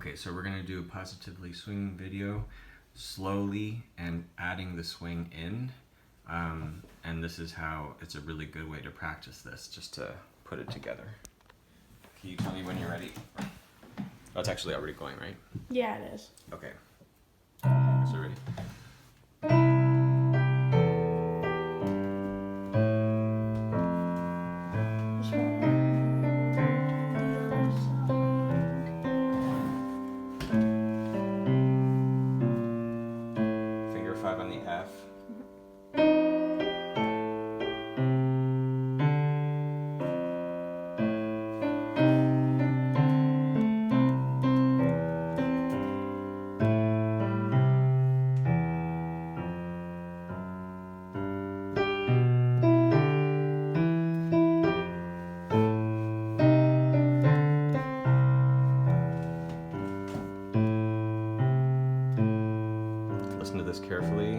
Okay, so we're gonna do a positively swinging video slowly and adding the swing in. And this is how it's a really good way to practice this, just to put it together. Can you tell me when you're ready? Oh, it's actually already going, right? Yeah, it is. Okay. So ready? Finger 5 on the F. Listen to this carefully.